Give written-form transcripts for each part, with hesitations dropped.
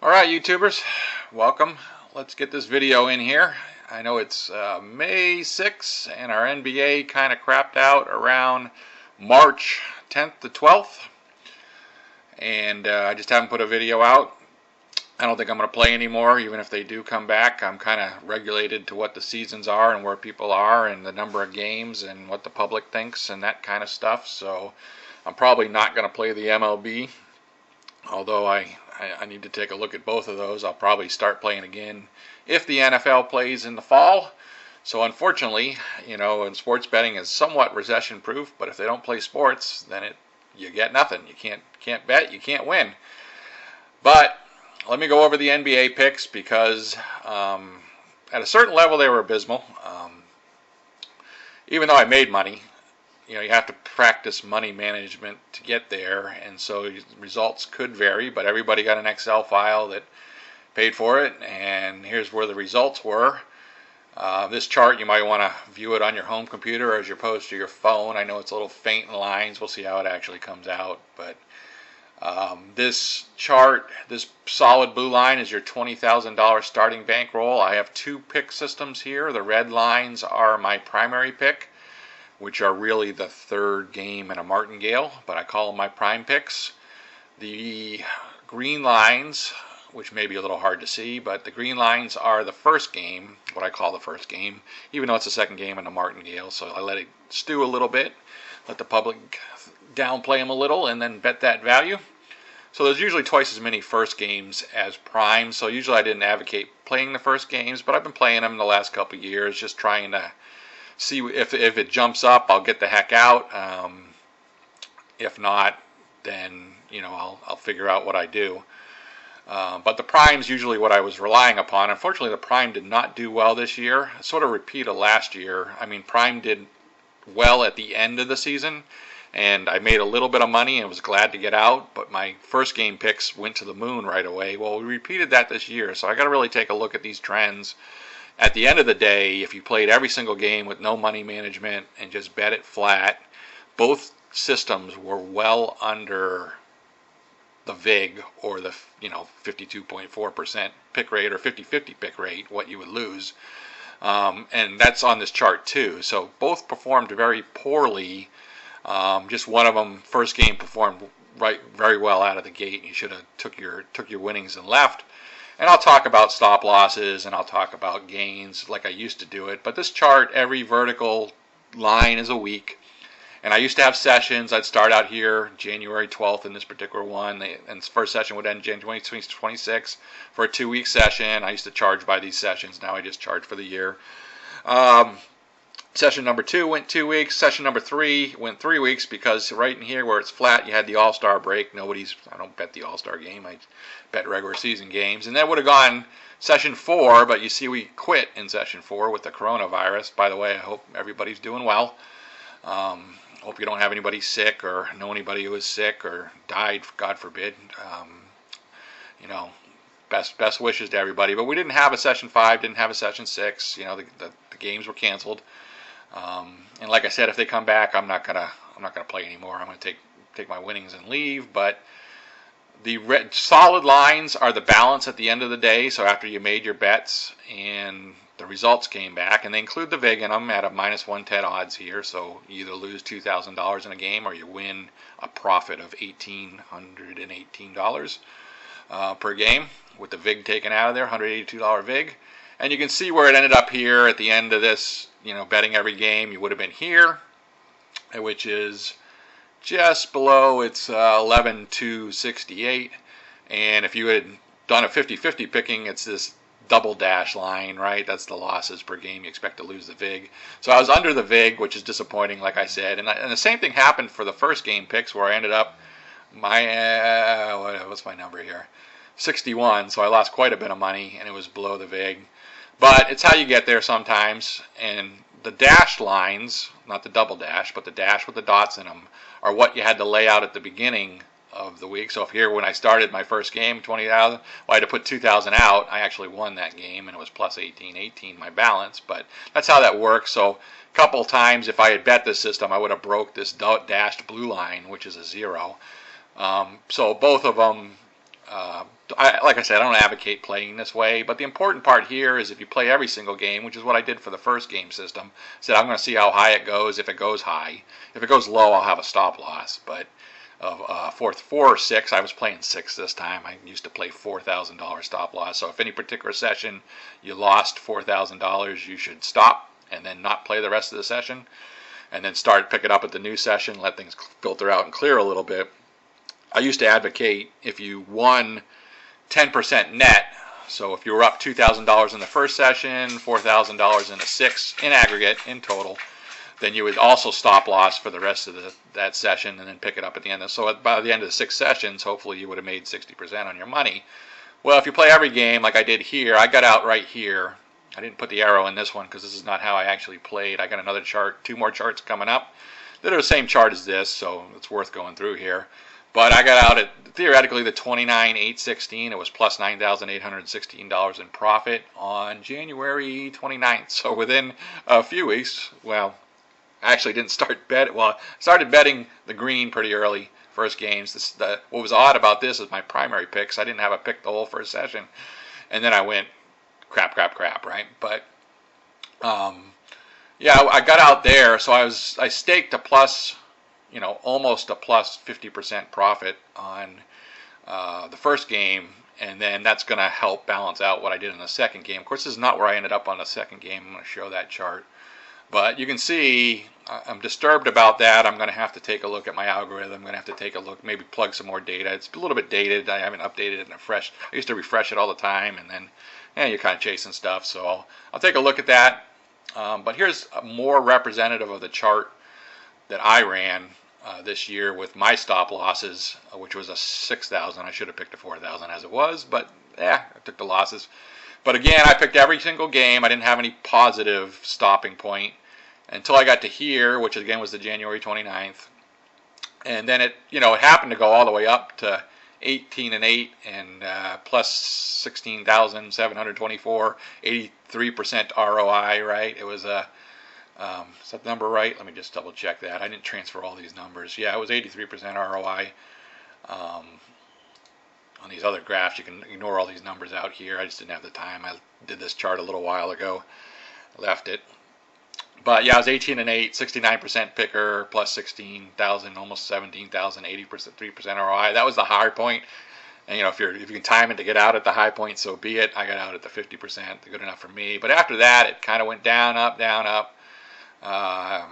Alright, YouTubers, welcome. Let's get this video in here. I know it's May 6th and our NBA kind of crapped out around March 10th to 12th, and I just haven't put a video out. I don't think I'm going to play anymore. Even if they do come back, I'm kind of regulated to what the seasons are and where people are and the number of games and what the public thinks and that kind of stuff. So I'm probably not going to play the MLB, although I need to take a look at both of those. I'll probably start playing again if the NFL plays in the fall. So unfortunately, you know, and sports betting is somewhat recession proof, but if they don't play sports, then you get nothing. You can't bet, you can't win. But let me go over the NBA picks because at a certain level they were abysmal. Even though I made money, you know, you have to practice money management to get there, and so results could vary, but everybody got an Excel file that paid for it, and here's where the results were. This chart, you might want to view it on your home computer as opposed to your phone. I know it's a little faint in lines. We'll see how it actually comes out, but this chart, this solid blue line is your $20,000 starting bankroll. I have two pick systems here. The red lines are my primary pick, which are really the third game in a martingale, but I call them my prime picks. The green lines, which may be a little hard to see, but the green lines are the first game, what I call the first game, even though it's the second game in a martingale, so I let it stew a little bit, let the public downplay them a little, and then bet that value. So there's usually twice as many first games as prime, so usually I didn't advocate playing the first games, but I've been playing them the last couple of years, just trying to see if it jumps up, I'll get the heck out. If not, then you know I'll figure out what I do. But the prime's usually what I was relying upon. Unfortunately, the prime did not do well this year. Sort of repeat of last year. I mean, prime did well at the end of the season, and I made a little bit of money and was glad to get out. But my first game picks went to the moon right away. Well, we repeated that this year, so I got to really take a look at these trends. At the end of the day, if you played every single game with no money management and just bet it flat, both systems were well under the VIG, or the 52.4% pick rate, or 50-50 pick rate, what you would lose. And that's on this chart too. So both performed very poorly. Just one of them, first game, performed very well out of the gate, and you should have took your winnings and left. And I'll talk about stop losses, and I'll talk about gains like I used to do it. But this chart, every vertical line is a week. And I used to have sessions. I'd start out here January 12th in this particular one, and the first session would end January 26th for a 2-week session. I used to charge by these sessions. Now I just charge for the year. Session number 2 went 2 weeks. Session number 3 went 3 weeks, because right in here where it's flat, you had the All-Star break. I don't bet the All-Star game. I bet regular season games. And that would have gone session 4, but you see we quit in session 4 with the coronavirus. By the way, I hope everybody's doing well. Hope you don't have anybody sick or know anybody who is sick or died, God forbid. You know, best wishes to everybody. But we didn't have a session 5, didn't have a session 6. You know, the games were canceled. And like I said, if they come back, I'm not gonna play anymore. I'm gonna take my winnings and leave. But the solid lines are the balance at the end of the day. So after you made your bets and the results came back, and they include the VIG in them at a -110 odds here. So you either lose $2,000 in a game, or you win a profit of $1,818 per game with the VIG taken out of there, $182 VIG. And you can see where it ended up here at the end of this. You know, betting every game, you would have been here, which is just below its 11,268. And if you had done a 50-50 picking, it's this double dash line, right? That's the losses per game. You expect to lose the VIG. So I was under the VIG, which is disappointing, like I said. And the same thing happened for the first game picks, where I ended up what's my number here? 61. So I lost quite a bit of money, and it was below the VIG. But it's how you get there sometimes. And the dashed lines, not the double dash, but the dash with the dots in them, are what you had to lay out at the beginning of the week. So if here, when I started my first game, 20,000, well, I had to put 2,000 out. I actually won that game, and it was plus 18, my balance. But that's how that works. So a couple times, if I had bet this system, I would have broke this dashed blue line, which is a 0. So both of them like I said, I don't advocate playing this way, but the important part here is if you play every single game, which is what I did for the first game system, said I'm going to see how high it goes. If it goes high, if it goes low, I'll have a stop loss. But for 4 or 6, I was playing 6 this time. I used to play $4,000 stop loss. So if any particular session you lost $4,000, you should stop and then not play the rest of the session, and then start picking up at the new session, let things filter out and clear a little bit. I used to advocate if you won 10% net, so if you were up $2,000 in the first session, $4,000 in a 6 in aggregate, in total, then you would also stop loss for the rest of that session and then pick it up at the end. So by the end of the 6 sessions, hopefully you would have made 60% on your money. Well, if you play every game like I did here, I got out right here. I didn't put the arrow in this one because this is not how I actually played. I got another chart, 2 more charts coming up that are the same chart as this, so it's worth going through here. But I got out at, theoretically, the 29,816. It was plus $9,816 in profit on January 29th. So within a few weeks, well, I actually didn't start betting. Well, I started betting the green pretty early, first games. What was odd about this is my primary picks. I didn't have a pick the whole first session. And then I went crap, right? But, yeah, I got out there. So I staked a plus, almost a plus 50% profit on the first game, and then that's going to help balance out what I did in the second game. Of course, this is not where I ended up on the second game. I'm going to show that chart. But you can see I'm disturbed about that. I'm going to have to take a look at my algorithm. I'm going to have to take a look, maybe plug some more data. It's a little bit dated. I haven't updated it in I used to refresh it all the time, and then you're kind of chasing stuff. So I'll take a look at that. But here's more representative of the chart that I ran this year with my stop losses, which was a 6,000. I should have picked a 4,000 as it was, but I took the losses. But again, I picked every single game. I didn't have any positive stopping point until I got to here, which again was the January 29th. And then it happened to go all the way up to 18-8 and plus 16,724, 83% ROI, right? It was a is that number right? Let me just double check that. I didn't transfer all these numbers. Yeah, it was 83% ROI. On these other graphs, you can ignore all these numbers out here. I just didn't have the time. I did this chart a little while ago. Left it. But yeah, it was 18-8, 69% picker, plus 16,000, almost 17,000, 80%, 3% ROI. That was the high point. And if you can time it to get out at the high point, so be it. I got out at the 50%, good enough for me. But after that, it kind of went down, up, down, up. I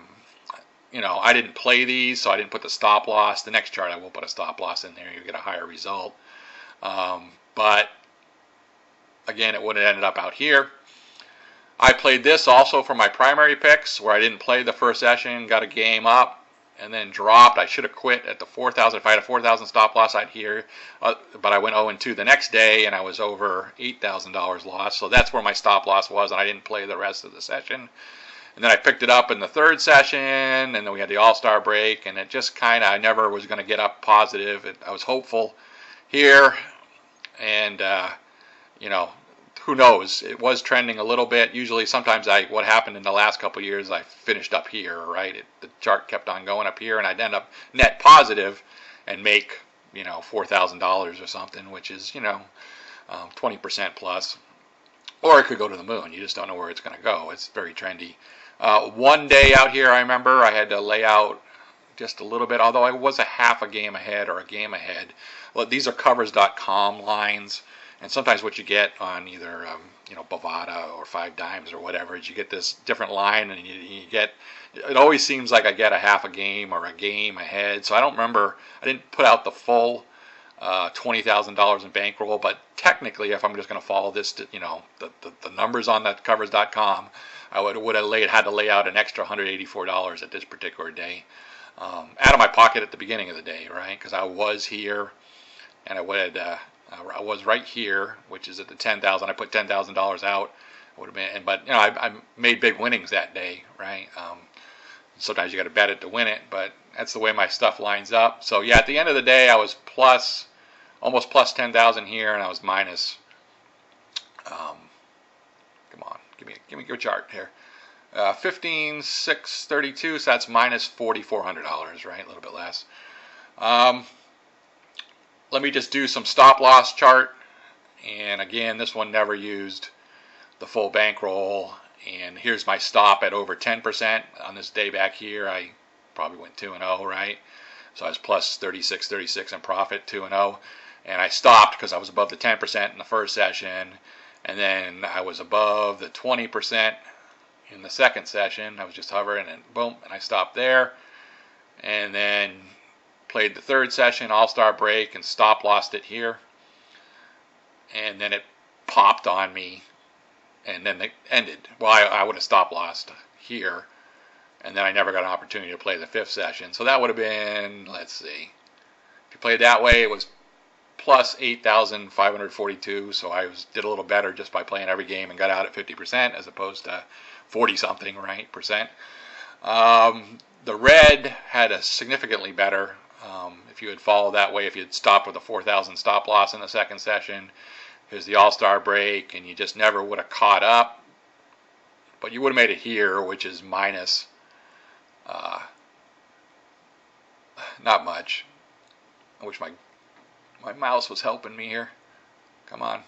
didn't play these, so I didn't put the stop loss. The next chart, I will put a stop loss in there. You get a higher result. But again, it would have ended up out here. I played this also for my primary picks, where I didn't play the first session, got a game up, and then dropped. I should have quit at the 4,000. If I had a 4,000 stop loss, I'd here. But I went 0-2 the next day, and I was over $8,000 loss. So that's where my stop loss was, and I didn't play the rest of the session. And then I picked it up in the third session, and then we had the All-Star break, and it just kind of, I never was going to get up positive. I was hopeful here, and, who knows? It was trending a little bit. Usually, sometimes what happened in the last couple of years, I finished up here, right? The chart kept on going up here, and I'd end up net positive and make, $4,000 or something, which is, 20% plus. Or it could go to the moon. You just don't know where it's going to go. It's very trendy. One day out here, I remember I had to lay out just a little bit, although I was a half a game ahead or a game ahead. Well, these are covers.com lines. And sometimes what you get on either, Bovada or 5 Dimes or whatever is you get this different line, and you get, it always seems like I get a half a game or a game ahead. So I don't remember, I didn't put out the full $20,000 in bankroll, but technically, if I'm just going to follow this, the numbers on that covers.com, I would have had to lay out an extra $184 at this particular day, out of my pocket at the beginning of the day, right? Because I was here, and I was right here, which is at the 10,000. I put $10,000 out. Would have been, but I made big winnings that day, right? Sometimes you got to bet it to win it, but that's the way my stuff lines up. So yeah, at the end of the day, I was almost plus 10,000 here, and I was minus. Come on, give me your chart here. 15,632, so that's minus $4,400, right? A little bit less. Let me just do some stop loss chart And again, this one never used the full bankroll. And here's my stop at over 10% on this day back here. I probably went 2-0, right? So I was plus 36 in profit, 2-0. And I stopped because I was above the 10% in the first session. And then I was above the 20% in the second session. I was just hovering, and boom, and I stopped there. And then played the third session, all-star break, and stop lost it here. And then it popped on me, and then it ended. Well, I would have stop lost here, and then I never got an opportunity to play the fifth session. So that would have been, let's see, if you played that way, it was plus 8,542. So I did a little better just by playing every game and got out at 50% as opposed to 40-something, right, percent. The red had a significantly better, if you had followed that way, if you had stopped with a 4,000 stop loss in the second session. Here's the all-star break, and you just never would have caught up. But you would have made it here, which is minus, not much. I wish my mouse was helping me here. Come on.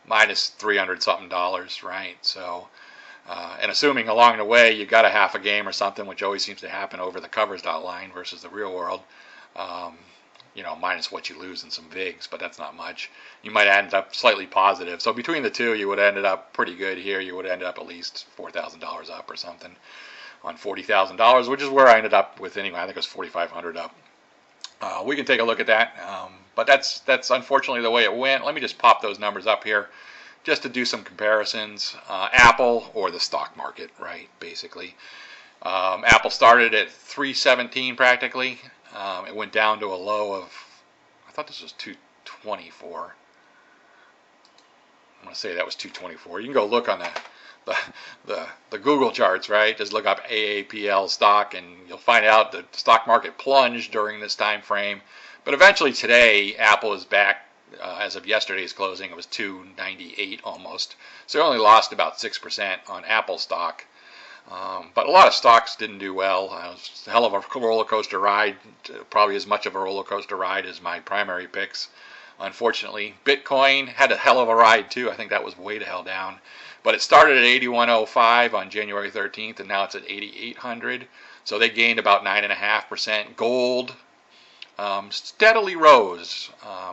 Minus $300-something, right? So, and assuming along the way you got a half a game or something, which always seems to happen over the covers line versus the real world, minus what you lose in some VIGs, but that's not much. You might end up slightly positive. So between the two, you would have ended up pretty good here. You would have ended up at least $4,000 up or something on $40,000, which is where I ended up with anyway. I think it was $4,500 up. We can take a look at that, but that's unfortunately the way it went. Let me just pop those numbers up here just to do some comparisons. Apple or the stock market, right, basically. Apple started at 317 practically. It went down to a low of, I thought this was 224. I'm going to say that was 224. You can go look on the Google charts, right? Just look up AAPL stock, and you'll find out the stock market plunged during this time frame. But eventually today, Apple is back. As of yesterday's closing, it was 298 almost. So it only lost about 6% on Apple stock. But a lot of stocks didn't do well. It was a hell of a roller coaster ride, probably as much of a roller coaster ride as my primary picks. Unfortunately, Bitcoin had a hell of a ride too. I think that was way the hell down. But it started at 8105 on January 13th, and now it's at 8800. So they gained about 9.5%. Gold steadily rose.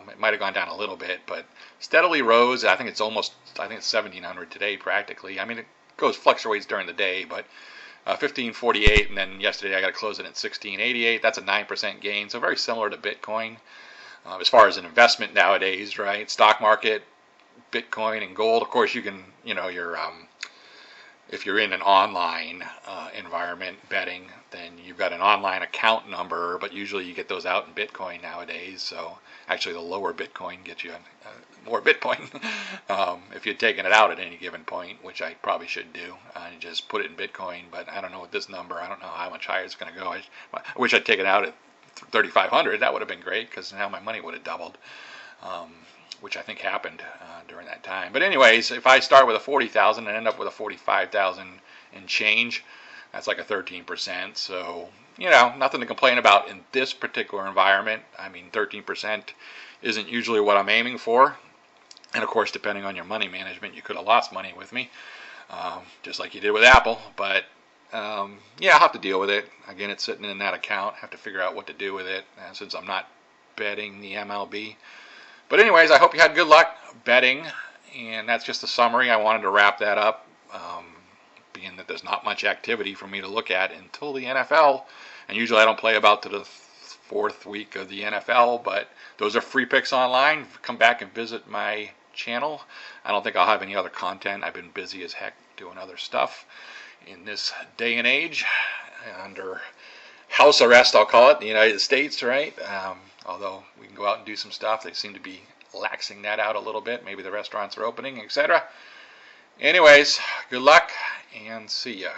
It might have gone down a little bit, but steadily rose. I think it's 1700 today practically. I mean, it fluctuates during the day, but 1548, and then yesterday I got to close it at 1688. That's a 9% gain, so very similar to Bitcoin as far as an investment nowadays, right? Stock market, Bitcoin, and gold. Of course, you can, if you're in an online environment betting, then you've got an online account number, but usually you get those out in Bitcoin nowadays. So actually the lower Bitcoin gets you more Bitcoin if you'd taken it out at any given point, which I probably should do, and just put it in Bitcoin. But I don't know what this number, I don't know how much higher it's going to go. I wish I'd taken it out at 3,500. That would have been great, because now my money would have doubled, which I think happened during that time. But anyways, if I start with a 40,000 and end up with a 45,000 and change, that's like a 13%. So, nothing to complain about in this particular environment. I mean, 13% isn't usually what I'm aiming for. And of course, depending on your money management, you could have lost money with me, just like you did with Apple. But I'll have to deal with it. Again, it's sitting in that account. I have to figure out what to do with it since I'm not betting the MLB. But anyways, I hope you had good luck betting, and that's just a summary. I wanted to wrap that up, being that there's not much activity for me to look at until the NFL, and usually I don't play about to the fourth week of the NFL, but those are free picks online. Come back and visit my channel. I don't think I'll have any other content. I've been busy as heck doing other stuff in this day and age, under house arrest, I'll call it, in the United States, right? Although we can go out and do some stuff. They seem to be laxing that out a little bit. Maybe the restaurants are opening, etc. Anyways, good luck, and see ya.